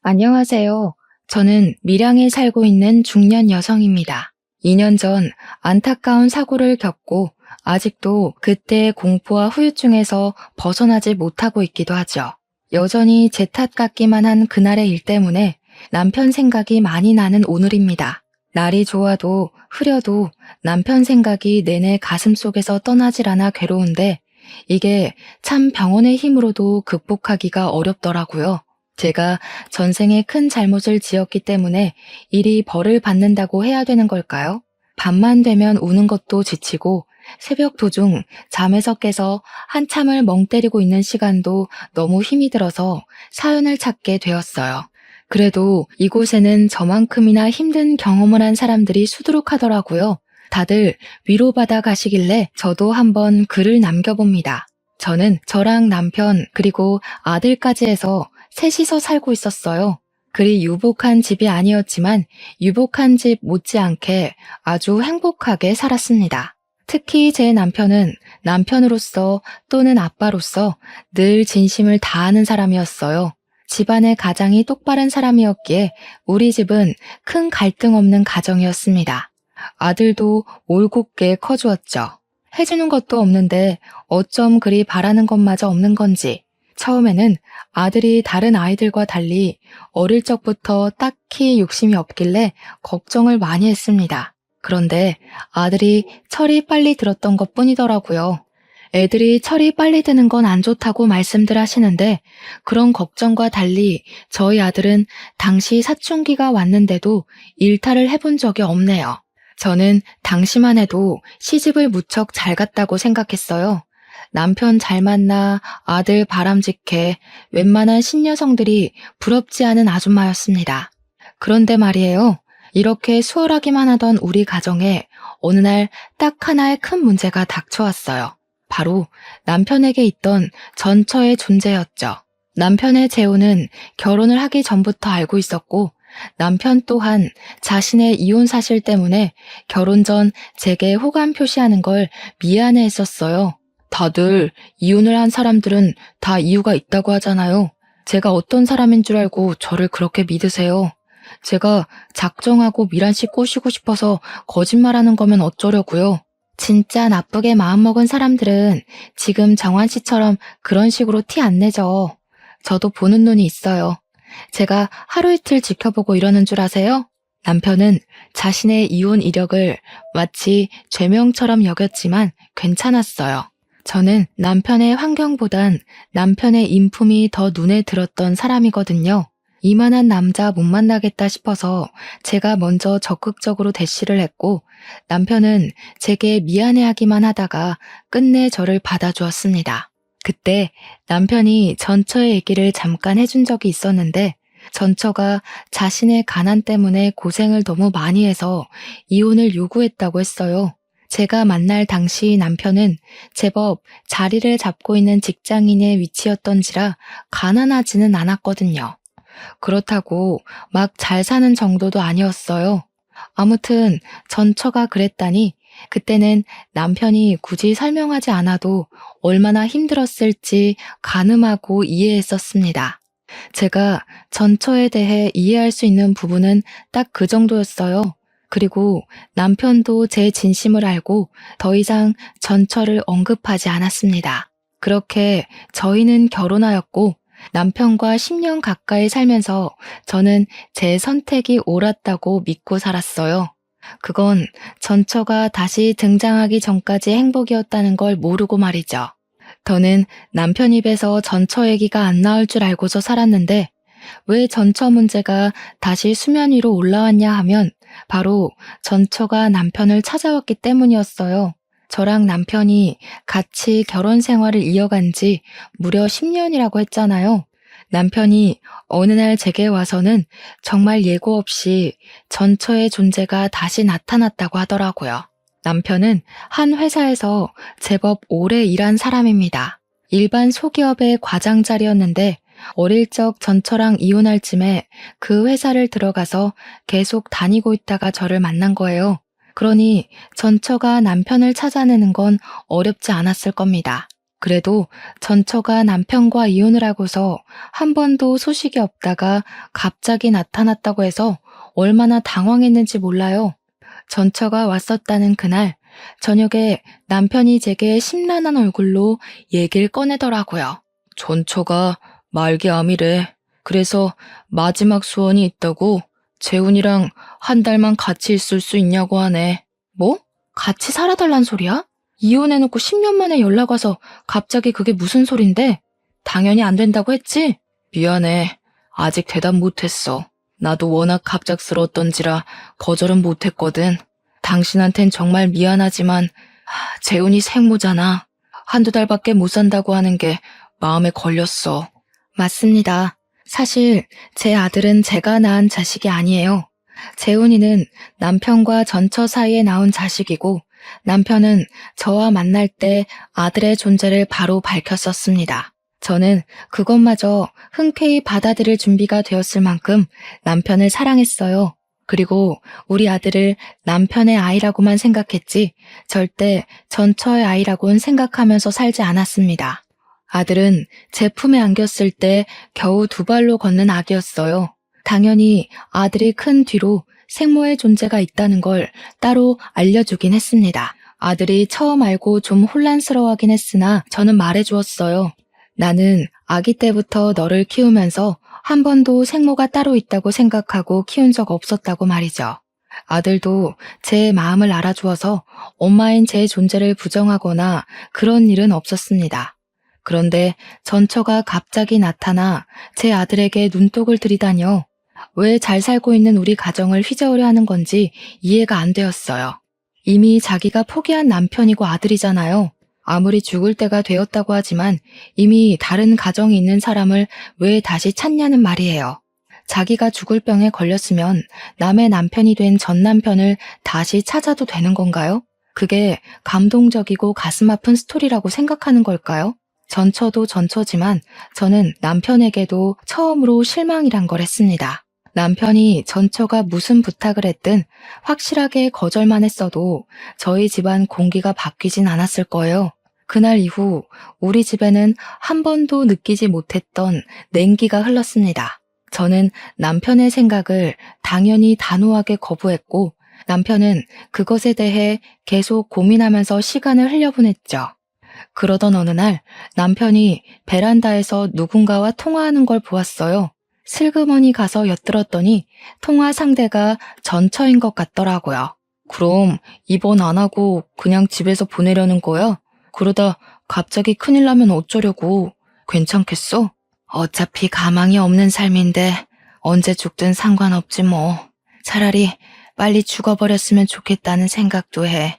안녕하세요. 저는 밀양에 살고 있는 중년 여성입니다. 2년 전 안타까운 사고를 겪고 아직도 그때의 공포와 후유증에서 벗어나지 못하고 있기도 하죠. 여전히 제 탓 같기만 한 그날의 일 때문에 남편 생각이 많이 나는 오늘입니다. 날이 좋아도 흐려도 남편 생각이 내내 가슴속에서 떠나질 않아 괴로운데 이게 참 병원의 힘으로도 극복하기가 어렵더라고요. 제가 전생에 큰 잘못을 지었기 때문에 일이 벌을 받는다고 해야 되는 걸까요? 밤만 되면 우는 것도 지치고 새벽 도중 잠에서 깨서 한참을 멍 때리고 있는 시간도 너무 힘이 들어서 사연을 찾게 되었어요. 그래도 이곳에는 저만큼이나 힘든 경험을 한 사람들이 수두룩하더라고요. 다들 위로받아 가시길래 저도 한번 글을 남겨봅니다. 저는 저랑 남편 그리고 아들까지 해서 셋이서 살고 있었어요. 그리 유복한 집이 아니었지만 유복한 집 못지않게 아주 행복하게 살았습니다. 특히 제 남편은 남편으로서 또는 아빠로서 늘 진심을 다하는 사람이었어요. 집안의 가장이 똑바른 사람이었기에 우리 집은 큰 갈등 없는 가정이었습니다. 아들도 올곧게 커주었죠. 해주는 것도 없는데 어쩜 그리 바라는 것마저 없는 건지 처음에는 아들이 다른 아이들과 달리 어릴 적부터 딱히 욕심이 없길래 걱정을 많이 했습니다. 그런데 아들이 철이 빨리 들었던 것 뿐이더라고요. 애들이 철이 빨리 드는 건 안 좋다고 말씀들 하시는데 그런 걱정과 달리 저희 아들은 당시 사춘기가 왔는데도 일탈을 해본 적이 없네요. 저는 당시만 해도 시집을 무척 잘 갔다고 생각했어요. 남편 잘 만나 아들 바람직해 웬만한 신여성들이 부럽지 않은 아줌마였습니다. 그런데 말이에요. 이렇게 수월하기만 하던 우리 가정에 어느 날 딱 하나의 큰 문제가 닥쳐왔어요. 바로 남편에게 있던 전처의 존재였죠. 남편의 재혼은 결혼을 하기 전부터 알고 있었고 남편 또한 자신의 이혼 사실 때문에 결혼 전 제게 호감 표시하는 걸 미안해했었어요. 다들 이혼을 한 사람들은 다 이유가 있다고 하잖아요. 제가 어떤 사람인 줄 알고 저를 그렇게 믿으세요. 제가 작정하고 미란 씨 꼬시고 싶어서 거짓말하는 거면 어쩌려고요. 진짜 나쁘게 마음먹은 사람들은 지금 정환 씨처럼 그런 식으로 티 안 내죠. 저도 보는 눈이 있어요. 제가 하루 이틀 지켜보고 이러는 줄 아세요? 남편은 자신의 이혼 이력을 마치 죄명처럼 여겼지만 괜찮았어요. 저는 남편의 환경보단 남편의 인품이 더 눈에 들었던 사람이거든요. 이만한 남자 못 만나겠다 싶어서 제가 먼저 적극적으로 대시를 했고 남편은 제게 미안해하기만 하다가 끝내 저를 받아주었습니다. 그때 남편이 전처의 얘기를 잠깐 해준 적이 있었는데 전처가 자신의 가난 때문에 고생을 너무 많이 해서 이혼을 요구했다고 했어요. 제가 만날 당시 남편은 제법 자리를 잡고 있는 직장인의 위치였던지라 가난하지는 않았거든요. 그렇다고 막 잘 사는 정도도 아니었어요. 아무튼 전처가 그랬다니 그때는 남편이 굳이 설명하지 않아도 얼마나 힘들었을지 가늠하고 이해했었습니다. 제가 전처에 대해 이해할 수 있는 부분은 딱 그 정도였어요. 그리고 남편도 제 진심을 알고 더 이상 전처를 언급하지 않았습니다. 그렇게 저희는 결혼하였고 남편과 10년 가까이 살면서 저는 제 선택이 옳았다고 믿고 살았어요. 그건 전처가 다시 등장하기 전까지 행복이었다는 걸 모르고 말이죠. 저는 남편 입에서 전처 얘기가 안 나올 줄 알고서 살았는데 왜 전처 문제가 다시 수면 위로 올라왔냐 하면 바로 전처가 남편을 찾아왔기 때문이었어요. 저랑 남편이 같이 결혼 생활을 이어간 지 무려 10년이라고 했잖아요. 남편이 어느 날 제게 와서는 정말 예고 없이 전처의 존재가 다시 나타났다고 하더라고요. 남편은 한 회사에서 제법 오래 일한 사람입니다. 일반 소기업의 과장 자리였는데 어릴 적 전처랑 이혼할 쯤에 그 회사를 들어가서 계속 다니고 있다가 저를 만난 거예요. 그러니 전처가 남편을 찾아내는 건 어렵지 않았을 겁니다. 그래도 전처가 남편과 이혼을 하고서 한 번도 소식이 없다가 갑자기 나타났다고 해서 얼마나 당황했는지 몰라요. 전처가 왔었다는 그날, 저녁에 남편이 제게 심란한 얼굴로 얘기를 꺼내더라고요. 전처가 말기암이래. 그래서 마지막 소원이 있다고 재훈이랑 한 달만 같이 있을 수 있냐고 하네. 뭐? 같이 살아달란 소리야? 이혼해놓고 10년 만에 연락 와서 갑자기 그게 무슨 소린데? 당연히 안 된다고 했지? 미안해. 아직 대답 못했어. 나도 워낙 갑작스러웠던지라 거절은 못했거든. 당신한텐 정말 미안하지만 재훈이 생모잖아. 한두 달밖에 못 산다고 하는 게 마음에 걸렸어. 맞습니다. 사실 제 아들은 제가 낳은 자식이 아니에요. 재훈이는 남편과 전처 사이에 낳은 자식이고 남편은 저와 만날 때 아들의 존재를 바로 밝혔었습니다. 저는 그것마저 흔쾌히 받아들일 준비가 되었을 만큼 남편을 사랑했어요. 그리고 우리 아들을 남편의 아이라고만 생각했지 절대 전처의 아이라고는 생각하면서 살지 않았습니다. 아들은 제 품에 안겼을 때 겨우 2발로 걷는 아기였어요. 당연히 아들이 큰 뒤로 생모의 존재가 있다는 걸 따로 알려주긴 했습니다. 아들이 처음 알고 좀 혼란스러워하긴 했으나 저는 말해주었어요. 나는 아기 때부터 너를 키우면서 한 번도 생모가 따로 있다고 생각하고 키운 적 없었다고 말이죠. 아들도 제 마음을 알아주어서 엄마인 제 존재를 부정하거나 그런 일은 없었습니다. 그런데 전처가 갑자기 나타나 제 아들에게 눈독을 들이다녀 왜 잘 살고 있는 우리 가정을 휘저으려 하는 건지 이해가 안 되었어요. 이미 자기가 포기한 남편이고 아들이잖아요. 아무리 죽을 때가 되었다고 하지만 이미 다른 가정이 있는 사람을 왜 다시 찾냐는 말이에요. 자기가 죽을 병에 걸렸으면 남의 남편이 된 전 남편을 다시 찾아도 되는 건가요? 그게 감동적이고 가슴 아픈 스토리라고 생각하는 걸까요? 전처도 전처지만 저는 남편에게도 처음으로 실망이란 걸 했습니다. 남편이 전처가 무슨 부탁을 했든 확실하게 거절만 했어도 저희 집안 공기가 바뀌진 않았을 거예요. 그날 이후 우리 집에는 한 번도 느끼지 못했던 냉기가 흘렀습니다. 저는 남편의 생각을 당연히 단호하게 거부했고 남편은 그것에 대해 계속 고민하면서 시간을 흘려보냈죠. 그러던 어느 날 남편이 베란다에서 누군가와 통화하는 걸 보았어요. 슬그머니 가서 엿들었더니 통화 상대가 전처인 것 같더라고요. 그럼 입원 안 하고 그냥 집에서 보내려는 거야? 그러다 갑자기 큰일 나면 어쩌려고? 괜찮겠어? 어차피 가망이 없는 삶인데 언제 죽든 상관없지 뭐. 차라리 빨리 죽어버렸으면 좋겠다는 생각도 해.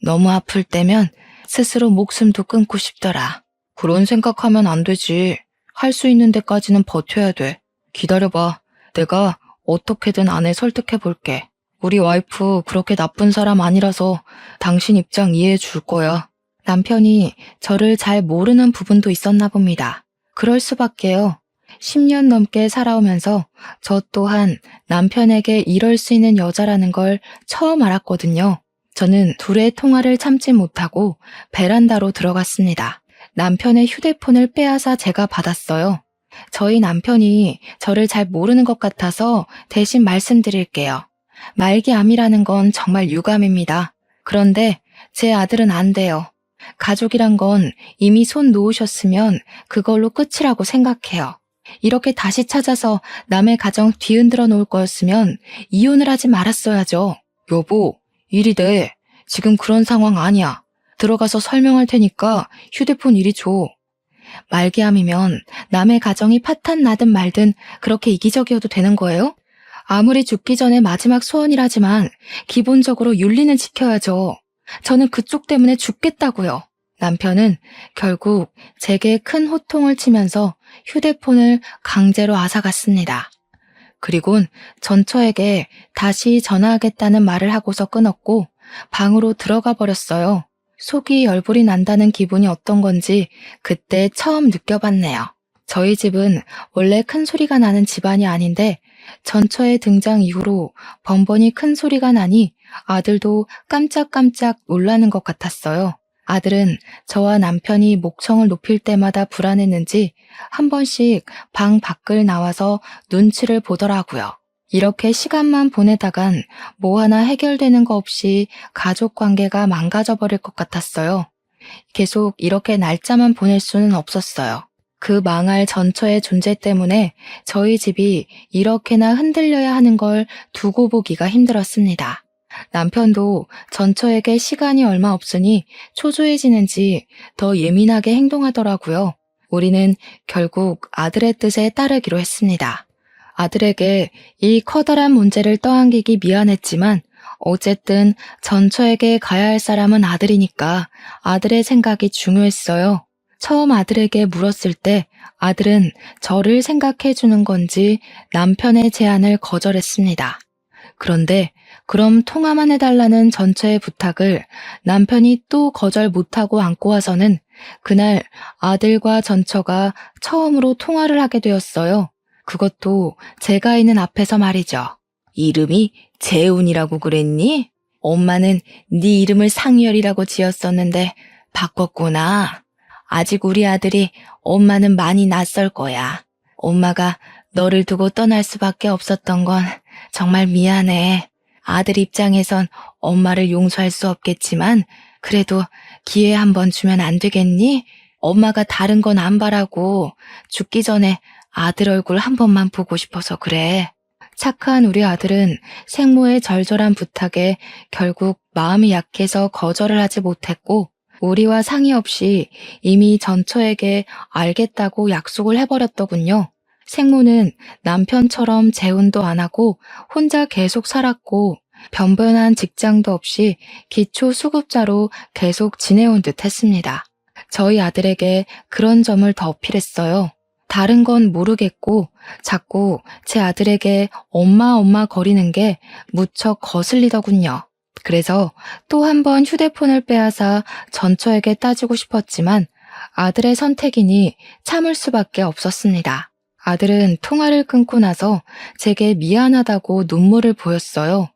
너무 아플 때면 스스로 목숨도 끊고 싶더라. 그런 생각하면 안 되지. 할 수 있는 데까지는 버텨야 돼. 기다려봐. 내가 어떻게든 아내 설득해 볼게. 우리 와이프 그렇게 나쁜 사람 아니라서 당신 입장 이해해 줄 거야. 남편이 저를 잘 모르는 부분도 있었나 봅니다. 그럴 수밖에요. 10년 넘게 살아오면서 저 또한 남편에게 이럴 수 있는 여자라는 걸 처음 알았거든요. 저는 둘의 통화를 참지 못하고 베란다로 들어갔습니다. 남편의 휴대폰을 빼앗아 제가 받았어요. 저희 남편이 저를 잘 모르는 것 같아서 대신 말씀드릴게요. 말기암이라는 건 정말 유감입니다. 그런데 제 아들은 안 돼요. 가족이란 건 이미 손 놓으셨으면 그걸로 끝이라고 생각해요. 이렇게 다시 찾아서 남의 가정 뒤흔들어 놓을 거였으면 이혼을 하지 말았어야죠. 여보, 일이 돼. 지금 그런 상황 아니야. 들어가서 설명할 테니까 휴대폰 이리 줘. 말기암이면 남의 가정이 파탄 나든 말든 그렇게 이기적이어도 되는 거예요? 아무리 죽기 전에 마지막 소원이라지만 기본적으로 윤리는 지켜야죠. 저는 그쪽 때문에 죽겠다고요. 남편은 결국 제게 큰 호통을 치면서 휴대폰을 강제로 앗아갔습니다. 그리곤 전처에게 다시 전화하겠다는 말을 하고서 끊었고 방으로 들어가 버렸어요. 속이 열불이 난다는 기분이 어떤 건지 그때 처음 느껴봤네요. 저희 집은 원래 큰 소리가 나는 집안이 아닌데 전처의 등장 이후로 번번이 큰 소리가 나니 아들도 깜짝깜짝 놀라는 것 같았어요. 아들은 저와 남편이 목청을 높일 때마다 불안했는지 한 번씩 방 밖을 나와서 눈치를 보더라고요. 이렇게 시간만 보내다간 뭐 하나 해결되는 거 없이 가족 관계가 망가져 버릴 것 같았어요. 계속 이렇게 날짜만 보낼 수는 없었어요. 그 망할 전처의 존재 때문에 저희 집이 이렇게나 흔들려야 하는 걸 두고 보기가 힘들었습니다. 남편도 전처에게 시간이 얼마 없으니 초조해지는지 더 예민하게 행동하더라고요. 우리는 결국 아들의 뜻에 따르기로 했습니다. 아들에게 이 커다란 문제를 떠안기기 미안했지만 어쨌든 전처에게 가야 할 사람은 아들이니까 아들의 생각이 중요했어요. 처음 아들에게 물었을 때 아들은 저를 생각해 주는 건지 남편의 제안을 거절했습니다. 그런데 그럼 통화만 해달라는 전처의 부탁을 남편이 또 거절 못하고 안고 와서는 그날 아들과 전처가 처음으로 통화를 하게 되었어요. 그것도 제가 있는 앞에서 말이죠. 이름이 재훈이라고 그랬니? 엄마는 네 이름을 상열이라고 지었었는데 바꿨구나. 아직 우리 아들이 엄마는 많이 낯설 거야. 엄마가 너를 두고 떠날 수밖에 없었던 건 정말 미안해. 아들 입장에선 엄마를 용서할 수 없겠지만 그래도 기회 한번 주면 안 되겠니? 엄마가 다른 건 안 바라고 죽기 전에 아들 얼굴 한 번만 보고 싶어서 그래. 착한 우리 아들은 생모의 절절한 부탁에 결국 마음이 약해서 거절을 하지 못했고 우리와 상의 없이 이미 전처에게 알겠다고 약속을 해버렸더군요. 생모는 남편처럼 재혼도 안 하고 혼자 계속 살았고 변변한 직장도 없이 기초 수급자로 계속 지내온 듯 했습니다. 저희 아들에게 그런 점을 더 어필했어요. 다른 건 모르겠고 자꾸 제 아들에게 엄마 거리는 게 무척 거슬리더군요. 그래서 또 한 번 휴대폰을 빼앗아 전처에게 따지고 싶었지만 아들의 선택이니 참을 수밖에 없었습니다. 아들은 통화를 끊고 나서 제게 미안하다고 눈물을 보였어요.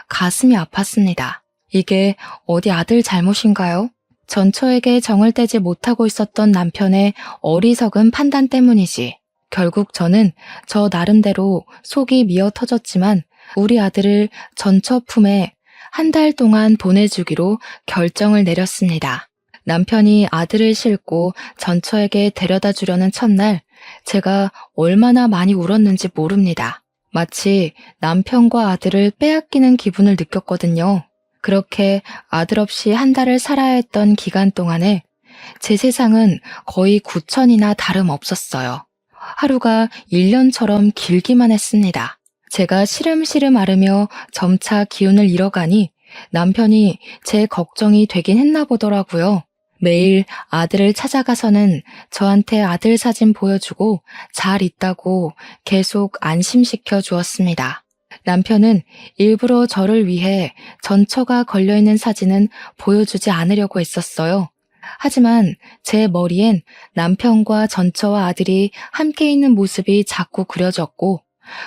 가슴이 아팠습니다. 이게 어디 아들 잘못인가요? 전처에게 정을 떼지 못하고 있었던 남편의 어리석은 판단 때문이지. 결국 저는 저 나름대로 속이 미어 터졌지만 우리 아들을 전처 품에 한 달 동안 보내주기로 결정을 내렸습니다. 남편이 아들을 싣고 전처에게 데려다 주려는 첫날 제가 얼마나 많이 울었는지 모릅니다. 마치 남편과 아들을 빼앗기는 기분을 느꼈거든요. 그렇게 아들 없이 한 달을 살아야 했던 기간 동안에 제 세상은 거의 9천이나 다름없었어요. 하루가 1년처럼 길기만 했습니다. 제가 시름시름 앓으며 점차 기운을 잃어가니 남편이 제 걱정이 되긴 했나 보더라고요. 매일 아들을 찾아가서는 저한테 아들 사진 보여주고 잘 있다고 계속 안심시켜 주었습니다. 남편은 일부러 저를 위해 전처가 걸려있는 사진은 보여주지 않으려고 했었어요. 하지만 제 머리엔 남편과 전처와 아들이 함께 있는 모습이 자꾸 그려졌고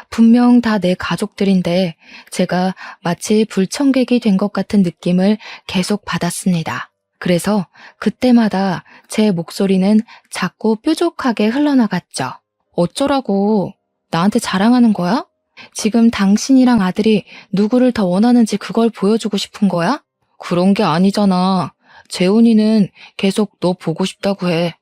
분명 다 내 가족들인데 제가 마치 불청객이 된 것 같은 느낌을 계속 받았습니다. 그래서 그때마다 제 목소리는 자꾸 뾰족하게 흘러나갔죠. 어쩌라고? 나한테 자랑하는 거야? 지금 당신이랑 아들이 누구를 더 원하는지 그걸 보여주고 싶은 거야? 그런 게 아니잖아. 재훈이는 계속 너 보고 싶다고 해.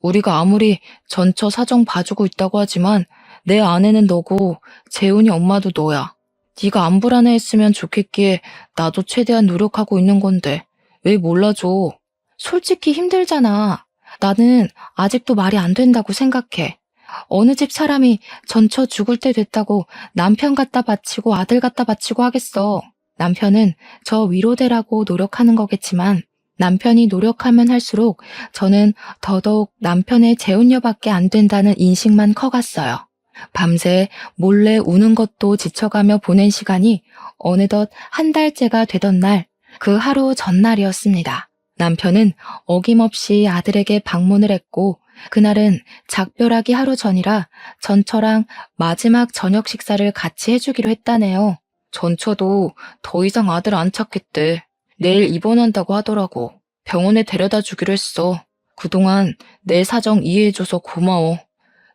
우리가 아무리 전처 사정 봐주고 있다고 하지만 내 아내는 너고 재훈이 엄마도 너야. 네가 안 불안해했으면 좋겠기에 나도 최대한 노력하고 있는 건데 왜 몰라줘? 솔직히 힘들잖아. 나는 아직도 말이 안 된다고 생각해. 어느 집 사람이 전처 죽을 때 됐다고 남편 갖다 바치고 아들 갖다 바치고 하겠어. 남편은 저 위로되라고 노력하는 거겠지만 남편이 노력하면 할수록 저는 더더욱 남편의 재혼녀밖에 안 된다는 인식만 커갔어요. 밤새 몰래 우는 것도 지쳐가며 보낸 시간이 어느덧 한 달째가 되던 날, 그 하루 전날이었습니다. 남편은 어김없이 아들에게 방문을 했고 그날은 작별하기 하루 전이라 전처랑 마지막 저녁 식사를 같이 해주기로 했다네요. 전처도 더 이상 아들 안 찾겠대. 내일 입원한다고 하더라고. 병원에 데려다 주기로 했어. 그동안 내 사정 이해해줘서 고마워.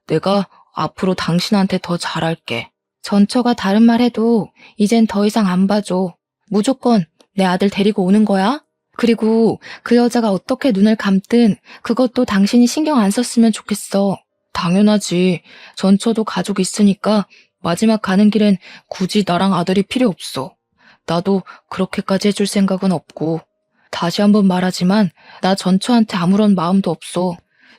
내가 앞으로 당신한테 더 잘할게. 전처가 다른 말 해도 이젠 더 이상 안 봐줘. 무조건 내 아들 데리고 오는 거야? 그리고 그 여자가 어떻게 눈을 감든 그것도 당신이 신경 안 썼으면 좋겠어. 당연하지. 전처도 가족 있으니까 마지막 가는 길엔 굳이 나랑 아들이 필요 없어. 나도 그렇게까지 해줄 생각은 없고. 다시 한번 말하지만 나 전처한테 아무런 마음도 없어.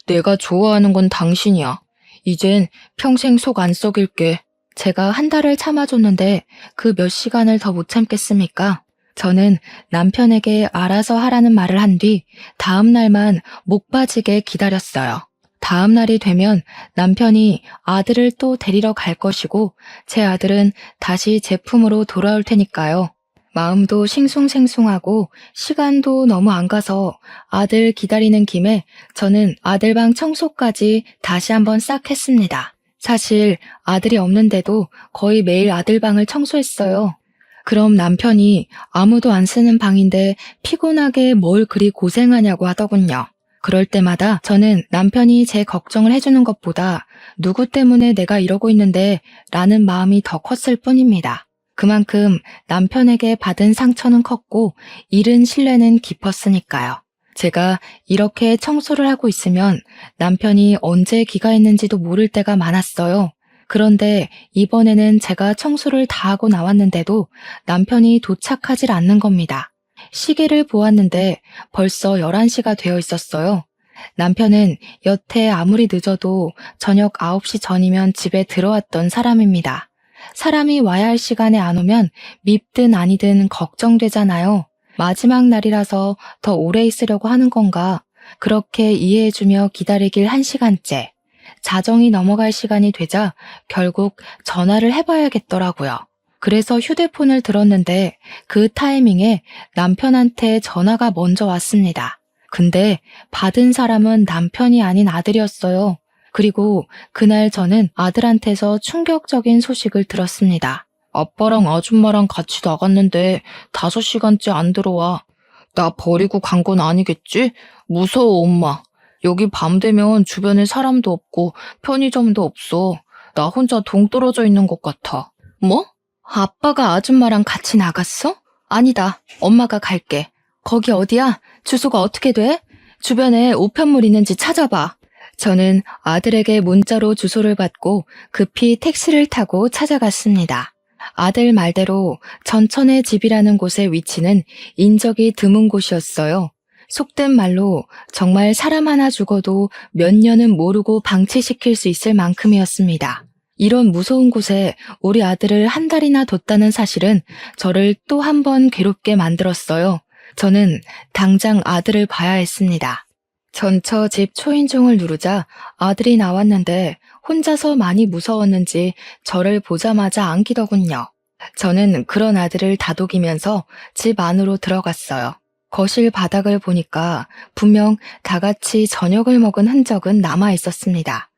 내가 좋아하는 건 당신이야. 이젠 평생 속 안 썩일게. 제가 한 달을 참아줬는데 그 몇 시간을 더 못 참겠습니까? 저는 남편에게 알아서 하라는 말을 한 뒤 다음 날만 목 빠지게 기다렸어요. 다음 날이 되면 남편이 아들을 또 데리러 갈 것이고 제 아들은 다시 제 품으로 돌아올 테니까요. 마음도 싱숭생숭하고 시간도 너무 안 가서 아들 기다리는 김에 저는 아들 방 청소까지 다시 한번 싹 했습니다. 사실 아들이 없는데도 거의 매일 아들 방을 청소했어요. 그럼 남편이 아무도 안 쓰는 방인데 피곤하게 뭘 그리 고생하냐고 하더군요. 그럴 때마다 저는 남편이 제 걱정을 해주는 것보다 누구 때문에 내가 이러고 있는데 라는 마음이 더 컸을 뿐입니다. 그만큼 남편에게 받은 상처는 컸고 잃은 신뢰는 깊었으니까요. 제가 이렇게 청소를 하고 있으면 남편이 언제 귀가했는지도 모를 때가 많았어요. 그런데 이번에는 제가 청소를 다 하고 나왔는데도 남편이 도착하질 않는 겁니다. 시계를 보았는데 벌써 11시가 되어 있었어요. 남편은 여태 아무리 늦어도 저녁 9시 전이면 집에 들어왔던 사람입니다. 사람이 와야 할 시간에 안 오면 밉든 아니든 걱정되잖아요. 마지막 날이라서 더 오래 있으려고 하는 건가? 그렇게 이해해주며 기다리길 1시간째. 자정이 넘어갈 시간이 되자 결국 전화를 해봐야겠더라고요. 그래서 휴대폰을 들었는데 그 타이밍에 남편한테 전화가 먼저 왔습니다. 근데 받은 사람은 남편이 아닌 아들이었어요. 그리고 그날 저는 아들한테서 충격적인 소식을 들었습니다. 아빠랑 아줌마랑 같이 나갔는데 5시간째 안 들어와. 나 버리고 간 건 아니겠지? 무서워, 엄마. 여기 밤 되면 주변에 사람도 없고 편의점도 없어. 나 혼자 동떨어져 있는 것 같아. 뭐? 아빠가 아줌마랑 같이 나갔어? 아니다. 엄마가 갈게. 거기 어디야? 주소가 어떻게 돼? 주변에 우편물 있는지 찾아봐. 저는 아들에게 문자로 주소를 받고 급히 택시를 타고 찾아갔습니다. 아들 말대로 전천의 집이라는 곳의 위치는 인적이 드문 곳이었어요. 속된 말로 정말 사람 하나 죽어도 몇 년은 모르고 방치시킬 수 있을 만큼이었습니다. 이런 무서운 곳에 우리 아들을 한 달이나 뒀다는 사실은 저를 또 한 번 괴롭게 만들었어요. 저는 당장 아들을 봐야 했습니다. 전처 집 초인종을 누르자 아들이 나왔는데 혼자서 많이 무서웠는지 저를 보자마자 안기더군요. 저는 그런 아들을 다독이면서 집 안으로 들어갔어요. 거실 바닥을 보니까 분명 다 같이 저녁을 먹은 흔적은 남아 있었습니다.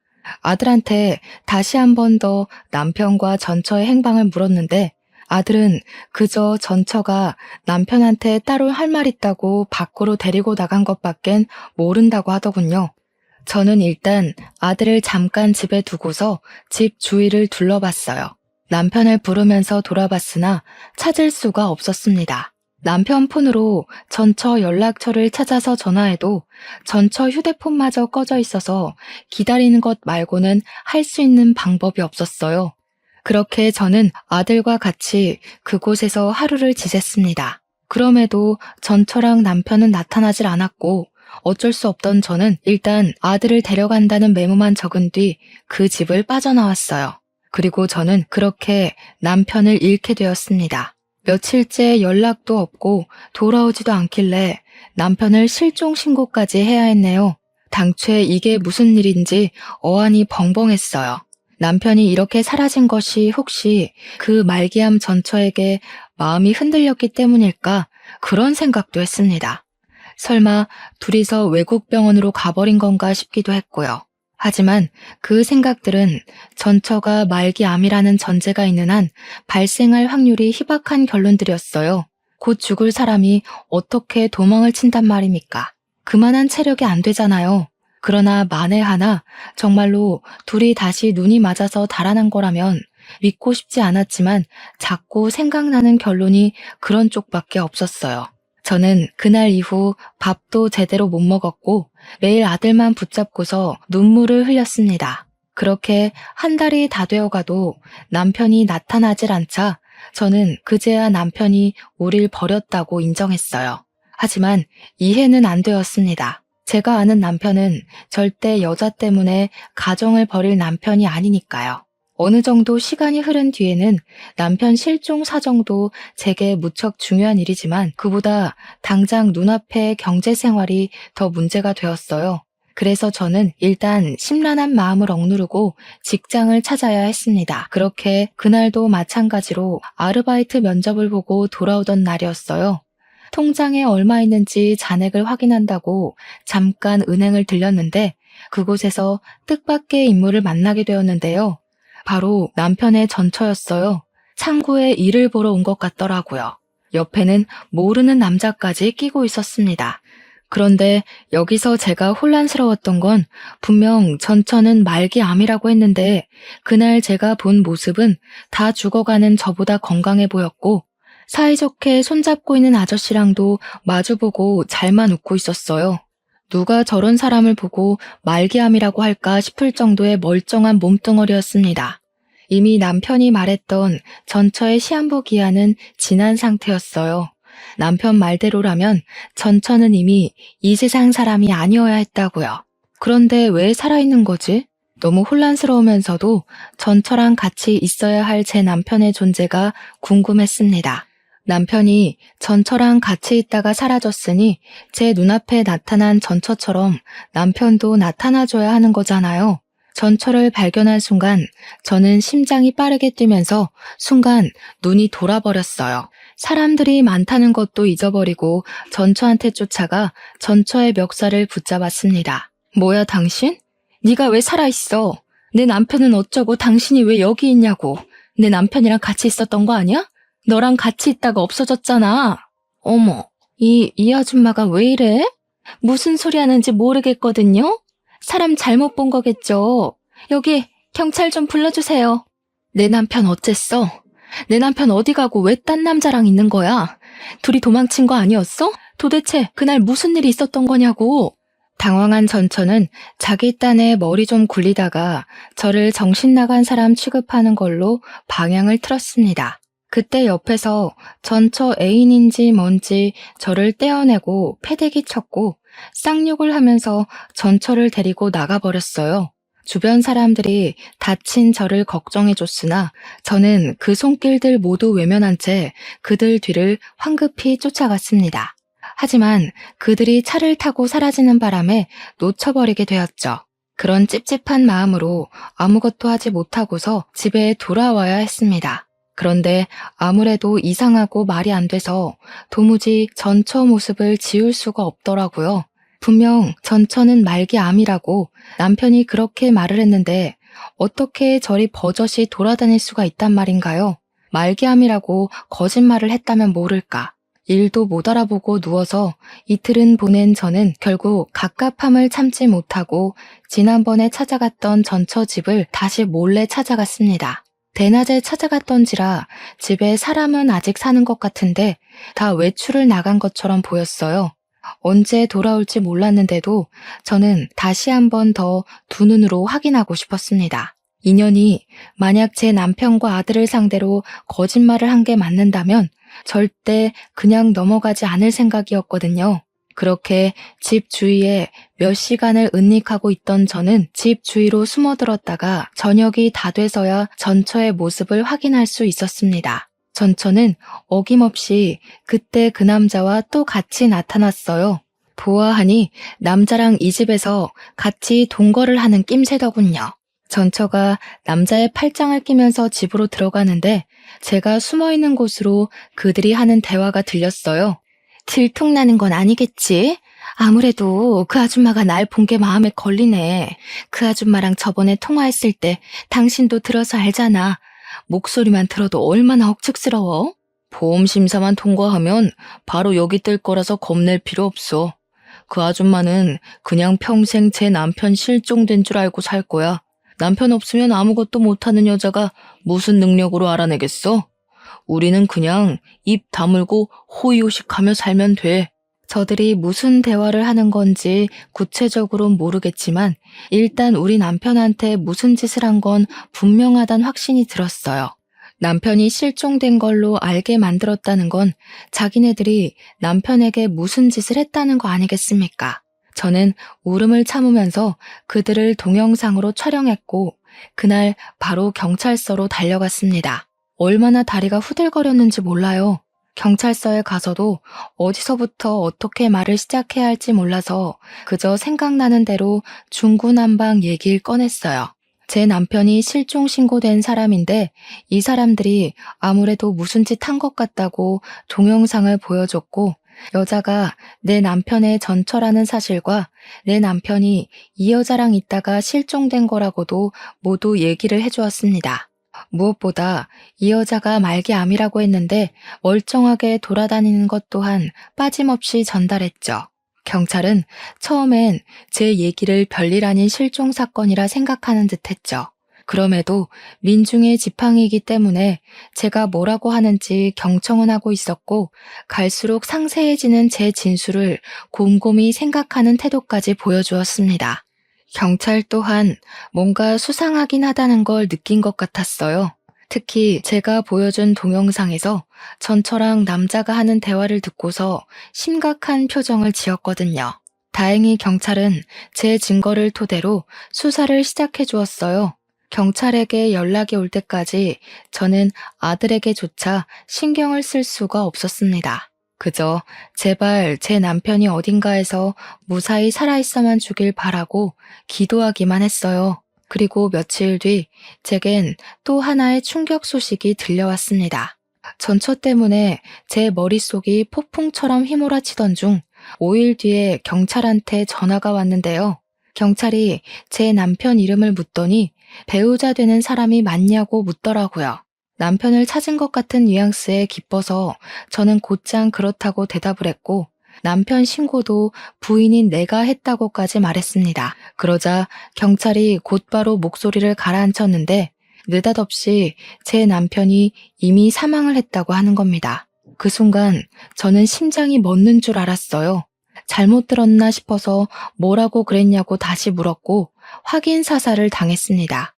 아들한테 다시 한 번 더 남편과 전처의 행방을 물었는데 아들은 그저 전처가 남편한테 따로 할 말 있다고 밖으로 데리고 나간 것밖엔 모른다고 하더군요. 저는 일단 아들을 잠깐 집에 두고서 집 주위를 둘러봤어요. 남편을 부르면서 돌아봤으나 찾을 수가 없었습니다. 남편 폰으로 전처 연락처를 찾아서 전화해도 전처 휴대폰마저 꺼져 있어서 기다리는 것 말고는 할 수 있는 방법이 없었어요. 그렇게 저는 아들과 같이 그곳에서 하루를 지냈습니다. 그럼에도 전처랑 남편은 나타나질 않았고 어쩔 수 없던 저는 일단 아들을 데려간다는 메모만 적은 뒤 그 집을 빠져나왔어요. 그리고 저는 그렇게 남편을 잃게 되었습니다. 며칠째 연락도 없고 돌아오지도 않길래 남편을 실종 신고까지 해야 했네요. 당최 이게 무슨 일인지 어안이 벙벙했어요. 남편이 이렇게 사라진 것이 혹시 그 말기암 전처에게 마음이 흔들렸기 때문일까 그런 생각도 했습니다. 설마 둘이서 외국 병원으로 가버린 건가 싶기도 했고요. 하지만 그 생각들은 전처가 말기암이라는 전제가 있는 한 발생할 확률이 희박한 결론들이었어요. 곧 죽을 사람이 어떻게 도망을 친단 말입니까? 그만한 체력이 안 되잖아요. 그러나 만에 하나 정말로 둘이 다시 눈이 맞아서 달아난 거라면 믿고 싶지 않았지만 자꾸 생각나는 결론이 그런 쪽밖에 없었어요. 저는 그날 이후 밥도 제대로 못 먹었고 매일 아들만 붙잡고서 눈물을 흘렸습니다. 그렇게 한 달이 다 되어가도 남편이 나타나질 않자 저는 그제야 남편이 우릴 버렸다고 인정했어요. 하지만 이해는 안 되었습니다. 제가 아는 남편은 절대 여자 때문에 가정을 버릴 남편이 아니니까요. 어느 정도 시간이 흐른 뒤에는 남편 실종 사정도 제게 무척 중요한 일이지만 그보다 당장 눈앞의 경제 생활이 더 문제가 되었어요. 그래서 저는 일단 심란한 마음을 억누르고 직장을 찾아야 했습니다. 그렇게 그날도 마찬가지로 아르바이트 면접을 보고 돌아오던 날이었어요. 통장에 얼마 있는지 잔액을 확인한다고 잠깐 은행을 들렸는데 그곳에서 뜻밖의 인물을 만나게 되었는데요. 바로 남편의 전처였어요. 창구에 일을 보러 온 것 같더라고요. 옆에는 모르는 남자까지 끼고 있었습니다. 그런데 여기서 제가 혼란스러웠던 건 분명 전처는 말기암이라고 했는데 그날 제가 본 모습은 다 죽어가는 저보다 건강해 보였고 사이좋게 손잡고 있는 아저씨랑도 마주보고 잘만 웃고 있었어요. 누가 저런 사람을 보고 말기암이라고 할까 싶을 정도의 멀쩡한 몸뚱어리였습니다. 이미 남편이 말했던 전처의 시한부 기한은 지난 상태였어요. 남편 말대로라면 전처는 이미 이 세상 사람이 아니어야 했다고요. 그런데 왜 살아있는 거지? 너무 혼란스러우면서도 전처랑 같이 있어야 할 제 남편의 존재가 궁금했습니다. 남편이 전처랑 같이 있다가 사라졌으니 제 눈앞에 나타난 전처처럼 남편도 나타나줘야 하는 거잖아요. 전처를 발견한 순간 저는 심장이 빠르게 뛰면서 순간 눈이 돌아버렸어요. 사람들이 많다는 것도 잊어버리고 전처한테 쫓아가 전처의 멱살을 붙잡았습니다. 뭐야 당신? 네가 왜 살아있어? 내 남편은 어쩌고 당신이 왜 여기 있냐고. 내 남편이랑 같이 있었던 거 아니야? 너랑 같이 있다가 없어졌잖아. 어머, 이 아줌마가 왜 이래? 무슨 소리 하는지 모르겠거든요? 사람 잘못 본 거겠죠. 여기 경찰 좀 불러주세요. 내 남편 어쨌어? 내 남편 어디 가고 왜 딴 남자랑 있는 거야? 둘이 도망친 거 아니었어? 도대체 그날 무슨 일이 있었던 거냐고. 당황한 전처는 자기 딴에 머리 좀 굴리다가 저를 정신 나간 사람 취급하는 걸로 방향을 틀었습니다. 그때 옆에서 전처 애인인지 뭔지 저를 떼어내고 패대기 쳤고 쌍욕을 하면서 전처를 데리고 나가버렸어요. 주변 사람들이 다친 저를 걱정해줬으나 저는 그 손길들 모두 외면한 채 그들 뒤를 황급히 쫓아갔습니다. 하지만 그들이 차를 타고 사라지는 바람에 놓쳐버리게 되었죠. 그런 찝찝한 마음으로 아무것도 하지 못하고서 집에 돌아와야 했습니다. 그런데 아무래도 이상하고 말이 안 돼서 도무지 전처 모습을 지울 수가 없더라고요. 분명 전처는 말기암이라고 남편이 그렇게 말을 했는데 어떻게 저리 버젓이 돌아다닐 수가 있단 말인가요? 말기암이라고 거짓말을 했다면 모를까. 일도 못 알아보고 누워서 이틀은 보낸 저는 결국 갑갑함을 참지 못하고 지난번에 찾아갔던 전처 집을 다시 몰래 찾아갔습니다. 대낮에 찾아갔던지라 집에 사람은 아직 사는 것 같은데 다 외출을 나간 것처럼 보였어요. 언제 돌아올지 몰랐는데도 저는 다시 한 번 더 두 눈으로 확인하고 싶었습니다. 인연이 만약 제 남편과 아들을 상대로 거짓말을 한 게 맞는다면 절대 그냥 넘어가지 않을 생각이었거든요. 그렇게 집 주위에 몇 시간을 은닉하고 있던 저는 집 주위로 숨어들었다가 저녁이 다 돼서야 전처의 모습을 확인할 수 있었습니다. 전처는 어김없이 그때 그 남자와 또 같이 나타났어요. 보아하니 남자랑 이 집에서 같이 동거를 하는 낌새더군요. 전처가 남자의 팔짱을 끼면서 집으로 들어가는데 제가 숨어있는 곳으로 그들이 하는 대화가 들렸어요. 들통나는 건 아니겠지? 아무래도 그 아줌마가 날 본 게 마음에 걸리네. 그 아줌마랑 저번에 통화했을 때 당신도 들어서 알잖아. 목소리만 들어도 얼마나 억측스러워? 보험 심사만 통과하면 바로 여기 뜰 거라서 겁낼 필요 없어. 그 아줌마는 그냥 평생 제 남편 실종된 줄 알고 살 거야. 남편 없으면 아무것도 못하는 여자가 무슨 능력으로 알아내겠어? 우리는 그냥 입 다물고 호의호식하며 살면 돼. 저들이 무슨 대화를 하는 건지 구체적으로는 모르겠지만 일단 우리 남편한테 무슨 짓을 한 건 분명하단 확신이 들었어요. 남편이 실종된 걸로 알게 만들었다는 건 자기네들이 남편에게 무슨 짓을 했다는 거 아니겠습니까? 저는 울음을 참으면서 그들을 동영상으로 촬영했고 그날 바로 경찰서로 달려갔습니다. 얼마나 다리가 후들거렸는지 몰라요. 경찰서에 가서도 어디서부터 어떻게 말을 시작해야 할지 몰라서 그저 생각나는 대로 중구난방 얘기를 꺼냈어요. 제 남편이 실종 신고된 사람인데 이 사람들이 아무래도 무슨 짓 한 것 같다고 동영상을 보여줬고 여자가 내 남편의 전처라는 사실과 내 남편이 이 여자랑 있다가 실종된 거라고도 모두 얘기를 해주었습니다. 무엇보다 이 여자가 말기암이라고 했는데 멀쩡하게 돌아다니는 것 또한 빠짐없이 전달했죠. 경찰은 처음엔 제 얘기를 별일 아닌 실종 사건이라 생각하는 듯 했죠. 그럼에도 민중의 지팡이이기 때문에 제가 뭐라고 하는지 경청은 하고 있었고 갈수록 상세해지는 제 진술을 곰곰이 생각하는 태도까지 보여주었습니다. 경찰 또한 뭔가 수상하긴 하다는 걸 느낀 것 같았어요. 특히 제가 보여준 동영상에서 전처랑 남자가 하는 대화를 듣고서 심각한 표정을 지었거든요. 다행히 경찰은 제 증거를 토대로 수사를 시작해 주었어요. 경찰에게 연락이 올 때까지 저는 아들에게조차 신경을 쓸 수가 없었습니다. 그저 제발 제 남편이 어딘가에서 무사히 살아있어만 주길 바라고 기도하기만 했어요. 그리고 며칠 뒤 제겐 또 하나의 충격 소식이 들려왔습니다. 전처 때문에 제 머릿속이 폭풍처럼 휘몰아치던 중 5일 뒤에 경찰한테 전화가 왔는데요. 경찰이 제 남편 이름을 묻더니 배우자 되는 사람이 맞냐고 묻더라고요. 남편을 찾은 것 같은 뉘앙스에 기뻐서 저는 곧장 그렇다고 대답을 했고 남편 신고도 부인인 내가 했다고까지 말했습니다. 그러자 경찰이 곧바로 목소리를 가라앉혔는데 느닷없이 제 남편이 이미 사망을 했다고 하는 겁니다. 그 순간 저는 심장이 멎는 줄 알았어요. 잘못 들었나 싶어서 뭐라고 그랬냐고 다시 물었고 확인 사살을 당했습니다.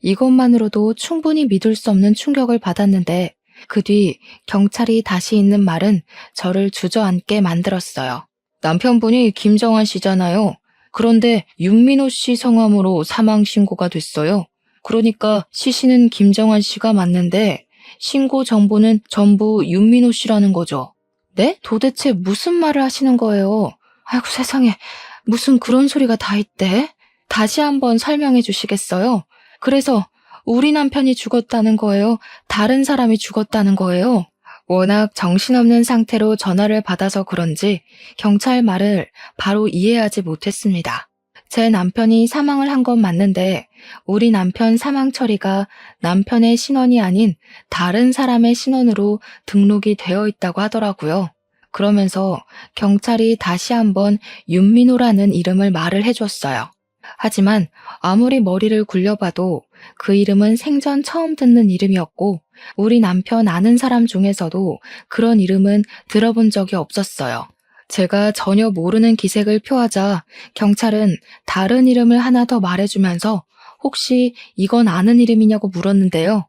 이것만으로도 충분히 믿을 수 없는 충격을 받았는데 그 뒤 경찰이 다시 있는 말은 저를 주저앉게 만들었어요. 남편분이 김정환 씨잖아요. 그런데 윤민호 씨 성함으로 사망 신고가 됐어요. 그러니까 시신은 김정환 씨가 맞는데 신고 정보는 전부 윤민호 씨라는 거죠. 네? 도대체 무슨 말을 하시는 거예요? 아이고 세상에, 무슨 그런 소리가 다 있대? 다시 한번 설명해 주시겠어요? 그래서 우리 남편이 죽었다는 거예요? 다른 사람이 죽었다는 거예요? 워낙 정신없는 상태로 전화를 받아서 그런지 경찰 말을 바로 이해하지 못했습니다. 제 남편이 사망을 한 건 맞는데 우리 남편 사망 처리가 남편의 신원이 아닌 다른 사람의 신원으로 등록이 되어 있다고 하더라고요. 그러면서 경찰이 다시 한번 윤민호라는 이름을 말을 해줬어요. 하지만 아무리 머리를 굴려봐도 그 이름은 생전 처음 듣는 이름이었고 우리 남편 아는 사람 중에서도 그런 이름은 들어본 적이 없었어요. 제가 전혀 모르는 기색을 표하자 경찰은 다른 이름을 하나 더 말해주면서 혹시 이건 아는 이름이냐고 물었는데요.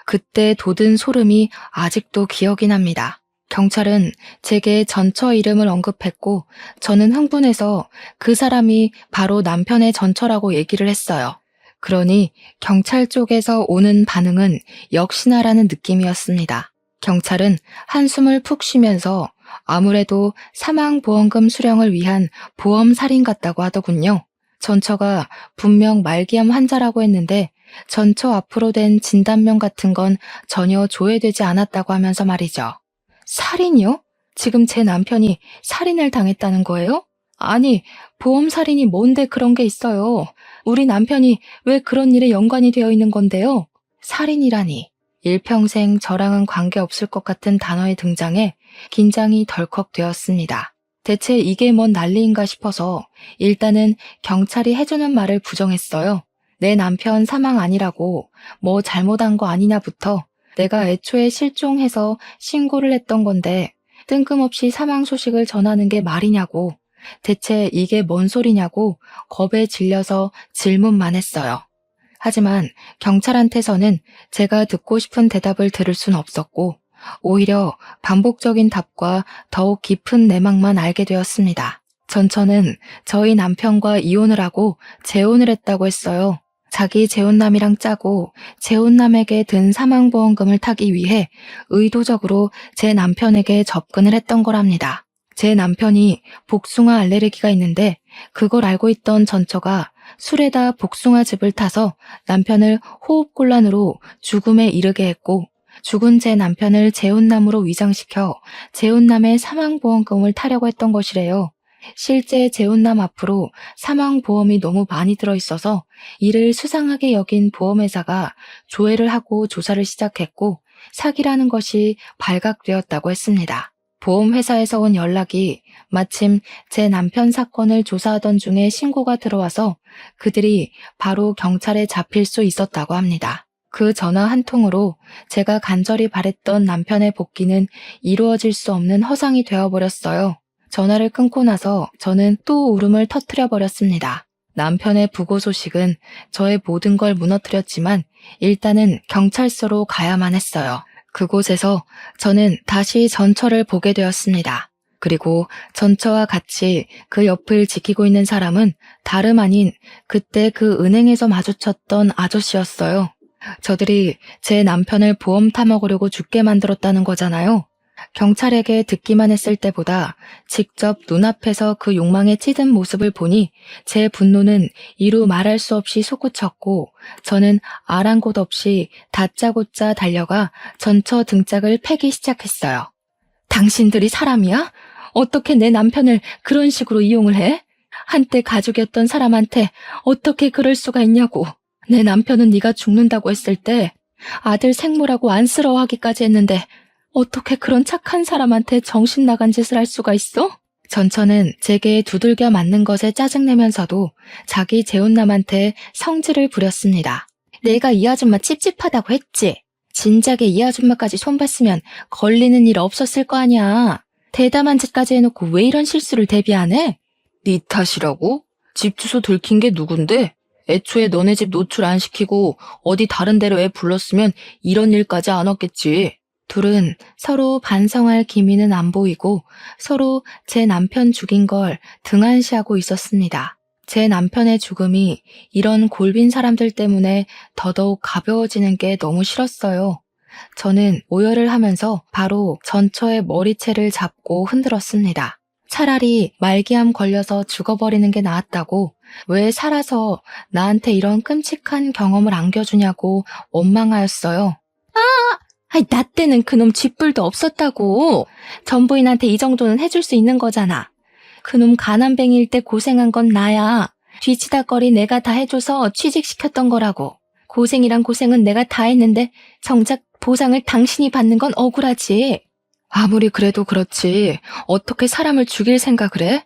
그때 돋은 소름이 아직도 기억이 납니다. 경찰은 제게 전처 이름을 언급했고 저는 흥분해서 그 사람이 바로 남편의 전처라고 얘기를 했어요. 그러니 경찰 쪽에서 오는 반응은 역시나라는 느낌이었습니다. 경찰은 한숨을 푹 쉬면서 아무래도 사망보험금 수령을 위한 보험살인 같다고 하더군요. 전처가 분명 말기암 환자라고 했는데 전처 앞으로 된 진단명 같은 건 전혀 조회되지 않았다고 하면서 말이죠. 살인이요? 지금 제 남편이 살인을 당했다는 거예요? 아니, 보험살인이 뭔데 그런 게 있어요. 우리 남편이 왜 그런 일에 연관이 되어 있는 건데요? 살인이라니. 일평생 저랑은 관계없을 것 같은 단어의 등장에 긴장이 덜컥 되었습니다. 대체 이게 뭔 난리인가 싶어서 일단은 경찰이 해주는 말을 부정했어요. 내 남편 사망 아니라고 뭐 잘못한 거 아니냐부터 내가 애초에 실종해서 신고를 했던 건데 뜬금없이 사망 소식을 전하는 게 말이냐고, 대체 이게 뭔 소리냐고 겁에 질려서 질문만 했어요. 하지만 경찰한테서는 제가 듣고 싶은 대답을 들을 순 없었고 오히려 반복적인 답과 더욱 깊은 내막만 알게 되었습니다. 전처는 저희 남편과 이혼을 하고 재혼을 했다고 했어요. 자기 재혼남이랑 짜고 재혼남에게 든 사망보험금을 타기 위해 의도적으로 제 남편에게 접근을 했던 거랍니다. 제 남편이 복숭아 알레르기가 있는데 그걸 알고 있던 전처가 술에다 복숭아즙을 타서 남편을 호흡곤란으로 죽음에 이르게 했고 죽은 제 남편을 재혼남으로 위장시켜 재혼남의 사망보험금을 타려고 했던 것이래요. 실제 재혼남 앞으로 사망보험이 너무 많이 들어있어서 이를 수상하게 여긴 보험회사가 조회를 하고 조사를 시작했고 사기라는 것이 발각되었다고 했습니다. 보험회사에서 온 연락이 마침 제 남편 사건을 조사하던 중에 신고가 들어와서 그들이 바로 경찰에 잡힐 수 있었다고 합니다. 그 전화 한 통으로 제가 간절히 바랬던 남편의 복귀는 이루어질 수 없는 허상이 되어버렸어요. 전화를 끊고 나서 저는 또 울음을 터뜨려 버렸습니다. 남편의 부고 소식은 저의 모든 걸 무너뜨렸지만 일단은 경찰서로 가야만 했어요. 그곳에서 저는 다시 전처를 보게 되었습니다. 그리고 전처와 같이 그 옆을 지키고 있는 사람은 다름 아닌 그때 그 은행에서 마주쳤던 아저씨였어요. 저들이 제 남편을 보험 타먹으려고 죽게 만들었다는 거잖아요. 경찰에게 듣기만 했을 때보다 직접 눈앞에서 그 욕망에 찌든 모습을 보니 제 분노는 이루 말할 수 없이 솟구쳤고 저는 아랑곳 없이 다짜고짜 달려가 전처 등짝을 패기 시작했어요. 당신들이 사람이야? 어떻게 내 남편을 그런 식으로 이용을 해? 한때 가족이었던 사람한테 어떻게 그럴 수가 있냐고. 내 남편은 네가 죽는다고 했을 때 아들 생모라고 안쓰러워하기까지 했는데 어떻게 그런 착한 사람한테 정신 나간 짓을 할 수가 있어? 전처는 제게 두들겨 맞는 것에 짜증내면서도 자기 재혼남한테 성질을 부렸습니다. 내가 이 아줌마 찝찝하다고 했지? 진작에 이 아줌마까지 손봤으면 걸리는 일 없었을 거 아니야. 대담한 짓까지 해놓고 왜 이런 실수를 대비 안 해? 네 탓이라고? 집 주소 들킨 게 누군데? 애초에 너네 집 노출 안 시키고 어디 다른 데로 애 불렀으면 이런 일까지 안 왔겠지. 둘은 서로 반성할 기미는 안 보이고 서로 제 남편 죽인 걸 등한시하고 있었습니다. 제 남편의 죽음이 이런 골빈 사람들 때문에 더더욱 가벼워지는 게 너무 싫었어요. 저는 오열을 하면서 바로 전처의 머리채를 잡고 흔들었습니다. 차라리 말기암 걸려서 죽어버리는 게 나았다고, 왜 살아서 나한테 이런 끔찍한 경험을 안겨주냐고 원망하였어요. 나 때는 그놈 쥐뿔도 없었다고. 전부인한테 이 정도는 해줄 수 있는 거잖아. 그놈 가난뱅이일 때 고생한 건 나야. 뒤치다거리 내가 다 해줘서 취직시켰던 거라고. 고생이란 고생은 내가 다 했는데 정작 보상을 당신이 받는 건 억울하지. 아무리 그래도 그렇지 어떻게 사람을 죽일 생각을 해?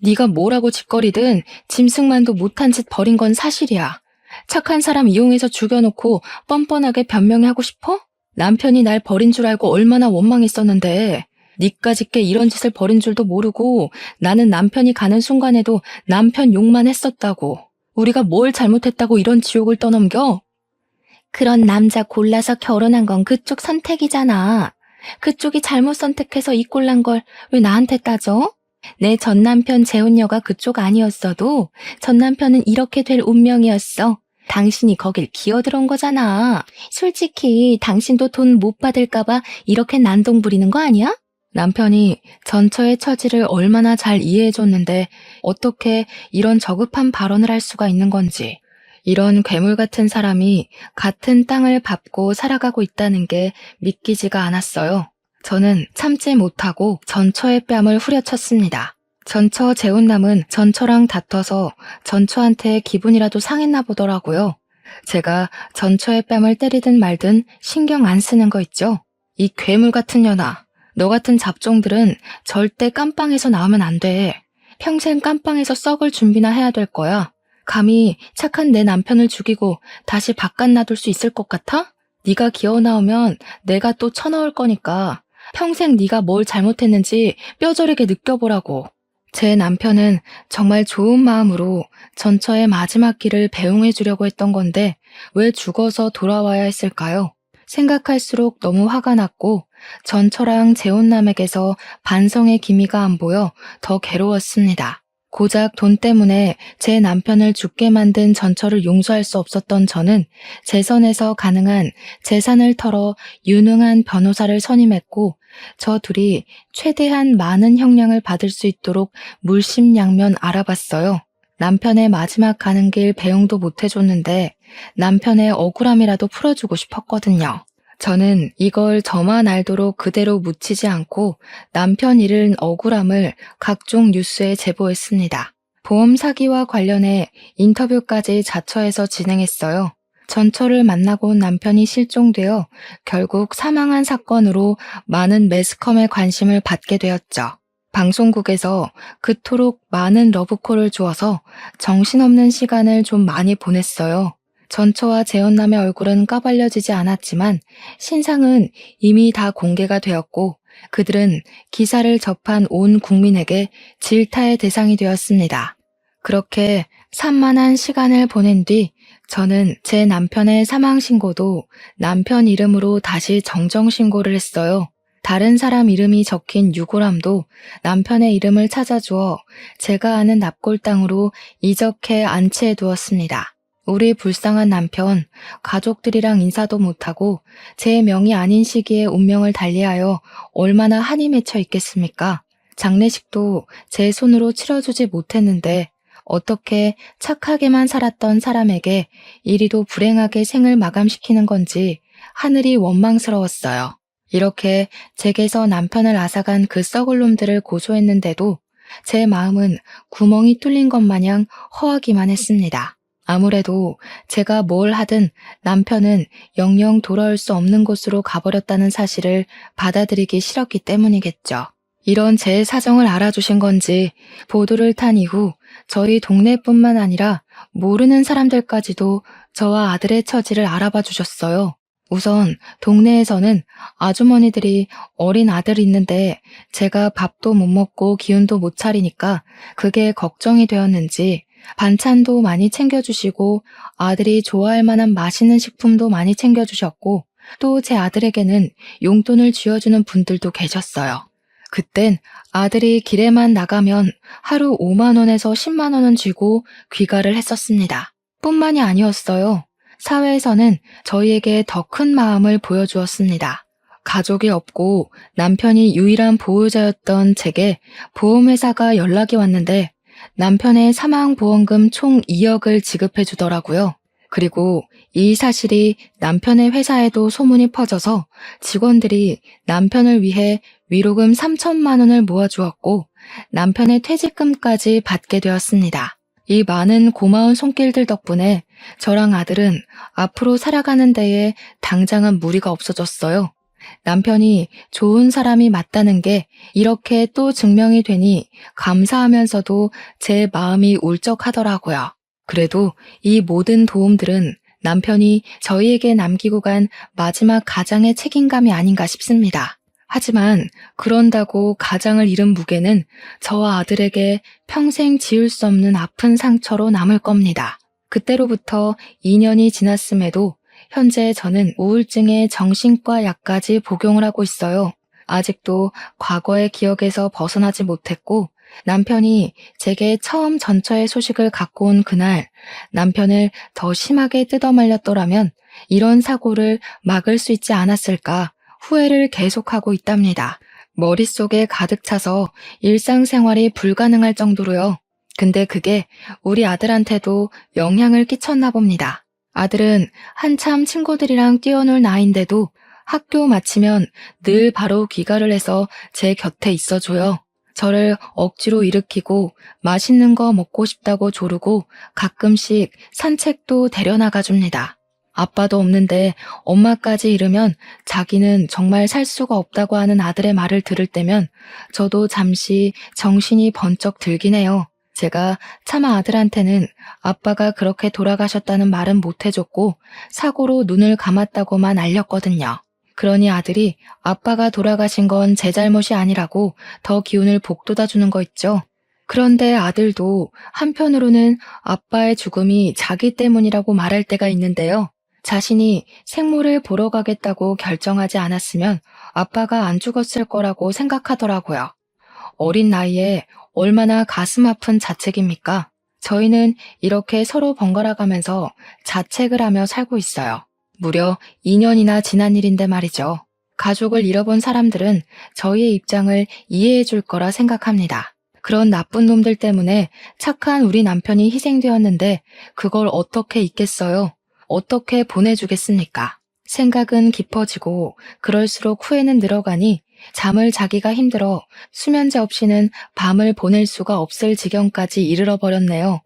네가 뭐라고 짓거리든 짐승만도 못한 짓 벌인 건 사실이야. 착한 사람 이용해서 죽여놓고 뻔뻔하게 변명하고 싶어? 남편이 날 버린 줄 알고 얼마나 원망했었는데 니까짓게 이런 짓을 벌인 줄도 모르고 나는 남편이 가는 순간에도 남편 욕만 했었다고. 우리가 뭘 잘못했다고 이런 지옥을 떠넘겨? 그런 남자 골라서 결혼한 건 그쪽 선택이잖아. 그쪽이 잘못 선택해서 이 꼴난 걸 왜 나한테 따져? 내 전남편 재혼녀가 그쪽 아니었어도 전남편은 이렇게 될 운명이었어. 당신이 거길 기어들어온 거잖아. 솔직히 당신도 돈 못 받을까봐 이렇게 난동 부리는 거 아니야? 남편이 전처의 처지를 얼마나 잘 이해해줬는데 어떻게 이런 저급한 발언을 할 수가 있는 건지, 이런 괴물 같은 사람이 같은 땅을 밟고 살아가고 있다는 게 믿기지가 않았어요. 저는 참지 못하고 전처의 뺨을 후려쳤습니다. 전처 재혼남은 전처랑 다퉈서 전처한테 기분이라도 상했나 보더라고요. 제가 전처의 뺨을 때리든 말든 신경 안 쓰는 거 있죠? 이 괴물 같은 년아. 너 같은 잡종들은 절대 깜빵에서 나오면 안 돼. 평생 깜빵에서 썩을 준비나 해야 될 거야. 감히 착한 내 남편을 죽이고 다시 바깥 놔둘 수 있을 것 같아? 네가 기어 나오면 내가 또 쳐넣을 거니까 평생 네가 뭘 잘못했는지 뼈저리게 느껴보라고. 제 남편은 정말 좋은 마음으로 전처의 마지막 길을 배웅해 주려고 했던 건데 왜 죽어서 돌아와야 했을까요? 생각할수록 너무 화가 났고 전처랑 재혼남에게서 반성의 기미가 안 보여 더 괴로웠습니다. 고작 돈 때문에 제 남편을 죽게 만든 전처를 용서할 수 없었던 저는 제 선에서 가능한 재산을 털어 유능한 변호사를 선임했고 저 둘이 최대한 많은 형량을 받을 수 있도록 물심양면 알아봤어요. 남편의 마지막 가는 길 배웅도 못 해줬는데 남편의 억울함이라도 풀어주고 싶었거든요. 저는 이걸 저만 알도록 그대로 묻히지 않고 남편 잃은 억울함을 각종 뉴스에 제보했습니다. 보험 사기와 관련해 인터뷰까지 자처해서 진행했어요. 전처를 만나고 온 남편이 실종되어 결국 사망한 사건으로 많은 매스컴의 관심을 받게 되었죠. 방송국에서 그토록 많은 러브콜을 주어서 정신없는 시간을 좀 많이 보냈어요. 전처와 재혼남의 얼굴은 까발려지지 않았지만 신상은 이미 다 공개가 되었고 그들은 기사를 접한 온 국민에게 질타의 대상이 되었습니다. 그렇게 산만한 시간을 보낸 뒤 저는 제 남편의 사망 신고도 남편 이름으로 다시 정정 신고를 했어요. 다른 사람 이름이 적힌 유골함도 남편의 이름을 찾아주어 제가 아는 납골 땅으로 이적해 안치해 두었습니다. 우리 불쌍한 남편, 가족들이랑 인사도 못하고 제 명이 아닌 시기에 운명을 달리하여 얼마나 한이 맺혀 있겠습니까? 장례식도 제 손으로 치러주지 못했는데 어떻게 착하게만 살았던 사람에게 이리도 불행하게 생을 마감시키는 건지 하늘이 원망스러웠어요. 이렇게 제게서 남편을 앗아간 그 썩을 놈들을 고소했는데도 제 마음은 구멍이 뚫린 것 마냥 허하기만 했습니다. 아무래도 제가 뭘 하든 남편은 영영 돌아올 수 없는 곳으로 가버렸다는 사실을 받아들이기 싫었기 때문이겠죠. 이런 제 사정을 알아주신 건지 보도를 탄 이후 저희 동네뿐만 아니라 모르는 사람들까지도 저와 아들의 처지를 알아봐 주셨어요. 우선 동네에서는 아주머니들이 어린 아들 있는데 제가 밥도 못 먹고 기운도 못 차리니까 그게 걱정이 되었는지 반찬도 많이 챙겨주시고 아들이 좋아할 만한 맛있는 식품도 많이 챙겨주셨고 또 제 아들에게는 용돈을 쥐어주는 분들도 계셨어요. 그땐 아들이 길에만 나가면 하루 5만 원에서 10만 원은 쥐고 귀가를 했었습니다. 뿐만이 아니었어요. 사회에서는 저희에게 더 큰 마음을 보여주었습니다. 가족이 없고 남편이 유일한 보호자였던 제게 보험회사가 연락이 왔는데 남편의 사망보험금 총 2억을 지급해 주더라고요. 그리고 이 사실이 남편의 회사에도 소문이 퍼져서 직원들이 남편을 위해 위로금 3천만 원을 모아주었고 남편의 퇴직금까지 받게 되었습니다. 이 많은 고마운 손길들 덕분에 저랑 아들은 앞으로 살아가는 데에 당장은 무리가 없어졌어요. 남편이 좋은 사람이 맞다는 게 이렇게 또 증명이 되니 감사하면서도 제 마음이 울적하더라고요. 그래도 이 모든 도움들은 남편이 저희에게 남기고 간 마지막 가장의 책임감이 아닌가 싶습니다. 하지만 그런다고 가장을 잃은 무게는 저와 아들에게 평생 지울 수 없는 아픈 상처로 남을 겁니다. 그때로부터 2년이 지났음에도 현재 저는 우울증의 정신과 약까지 복용을 하고 있어요. 아직도 과거의 기억에서 벗어나지 못했고 남편이 제게 처음 전처의 소식을 갖고 온 그날 남편을 더 심하게 뜯어말렸더라면 이런 사고를 막을 수 있지 않았을까 후회를 계속하고 있답니다. 머릿속에 가득 차서 일상생활이 불가능할 정도로요. 근데 그게 우리 아들한테도 영향을 끼쳤나 봅니다. 아들은 한참 친구들이랑 뛰어놀 나이인데도 학교 마치면 늘 바로 귀가를 해서 제 곁에 있어줘요. 저를 억지로 일으키고 맛있는 거 먹고 싶다고 조르고 가끔씩 산책도 데려나가 줍니다. 아빠도 없는데 엄마까지 이르면 자기는 정말 살 수가 없다고 하는 아들의 말을 들을 때면 저도 잠시 정신이 번쩍 들긴 해요. 제가 차마 아들한테는 아빠가 그렇게 돌아가셨다는 말은 못 해줬고 사고로 눈을 감았다고만 알렸거든요. 그러니 아들이 아빠가 돌아가신 건 제 잘못이 아니라고 더 기운을 북돋아 주는 거 있죠. 그런데 아들도 한편으로는 아빠의 죽음이 자기 때문이라고 말할 때가 있는데요. 자신이 생모를 보러 가겠다고 결정하지 않았으면 아빠가 안 죽었을 거라고 생각하더라고요. 어린 나이에 얼마나 가슴 아픈 자책입니까? 저희는 이렇게 서로 번갈아 가면서 자책을 하며 살고 있어요. 무려 2년이나 지난 일인데 말이죠. 가족을 잃어본 사람들은 저희의 입장을 이해해 줄 거라 생각합니다. 그런 나쁜 놈들 때문에 착한 우리 남편이 희생되었는데 그걸 어떻게 잊겠어요? 어떻게 보내주겠습니까? 생각은 깊어지고 그럴수록 후회는 늘어가니 잠을 자기가 힘들어 수면제 없이는 밤을 보낼 수가 없을 지경까지 이르러 버렸네요.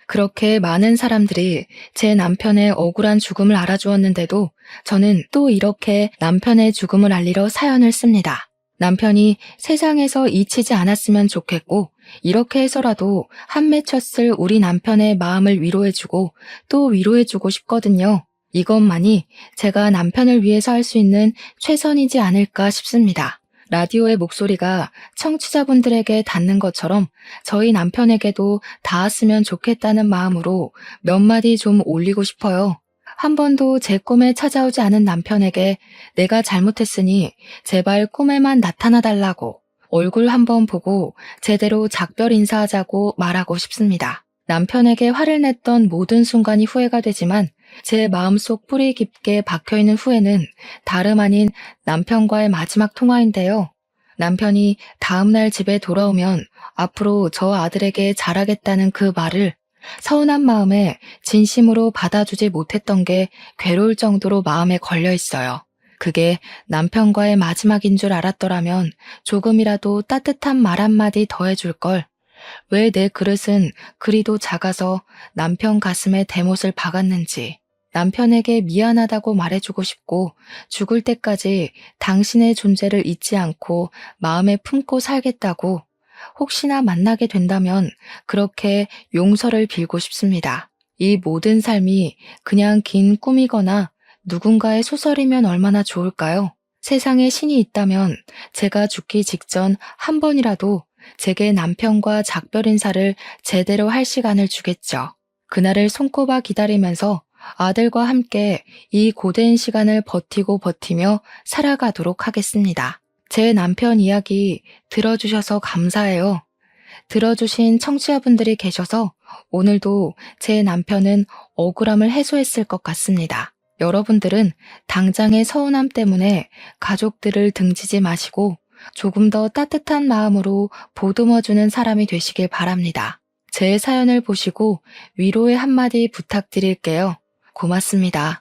그렇게 많은 사람들이 제 남편의 억울한 죽음을 알아주었는데도 저는 또 이렇게 남편의 죽음을 알리러 사연을 씁니다. 남편이 세상에서 잊히지 않았으면 좋겠고 이렇게 해서라도 한 맺혔을 우리 남편의 마음을 위로해주고 또 위로해주고 싶거든요. 이것만이 제가 남편을 위해서 할 수 있는 최선이지 않을까 싶습니다. 라디오의 목소리가 청취자분들에게 닿는 것처럼 저희 남편에게도 닿았으면 좋겠다는 마음으로 몇 마디 좀 올리고 싶어요. 한 번도 제 꿈에 찾아오지 않은 남편에게 내가 잘못했으니 제발 꿈에만 나타나 달라고 얼굴 한번 보고 제대로 작별 인사하자고 말하고 싶습니다. 남편에게 화를 냈던 모든 순간이 후회가 되지만 제 마음속 뿌리 깊게 박혀있는 후회는 다름 아닌 남편과의 마지막 통화인데요. 남편이 다음날 집에 돌아오면 앞으로 저 아들에게 잘하겠다는 그 말을 서운한 마음에 진심으로 받아주지 못했던 게 괴로울 정도로 마음에 걸려 있어요. 그게 남편과의 마지막인 줄 알았더라면 조금이라도 따뜻한 말 한마디 더 해줄 걸. 왜 내 그릇은 그리도 작아서 남편 가슴에 대못을 박았는지 남편에게 미안하다고 말해주고 싶고 죽을 때까지 당신의 존재를 잊지 않고 마음에 품고 살겠다고 혹시나 만나게 된다면 그렇게 용서를 빌고 싶습니다. 이 모든 삶이 그냥 긴 꿈이거나 누군가의 소설이면 얼마나 좋을까요? 세상에 신이 있다면 제가 죽기 직전 한 번이라도 제게 남편과 작별 인사를 제대로 할 시간을 주겠죠. 그날을 손꼽아 기다리면서 아들과 함께 이 고된 시간을 버티고 버티며 살아가도록 하겠습니다. 제 남편 이야기 들어주셔서 감사해요. 들어주신 청취자분들이 계셔서 오늘도 제 남편은 억울함을 해소했을 것 같습니다. 여러분들은 당장의 서운함 때문에 가족들을 등지지 마시고 조금 더 따뜻한 마음으로 보듬어주는 사람이 되시길 바랍니다. 제 사연을 보시고 위로의 한마디 부탁드릴게요. 고맙습니다.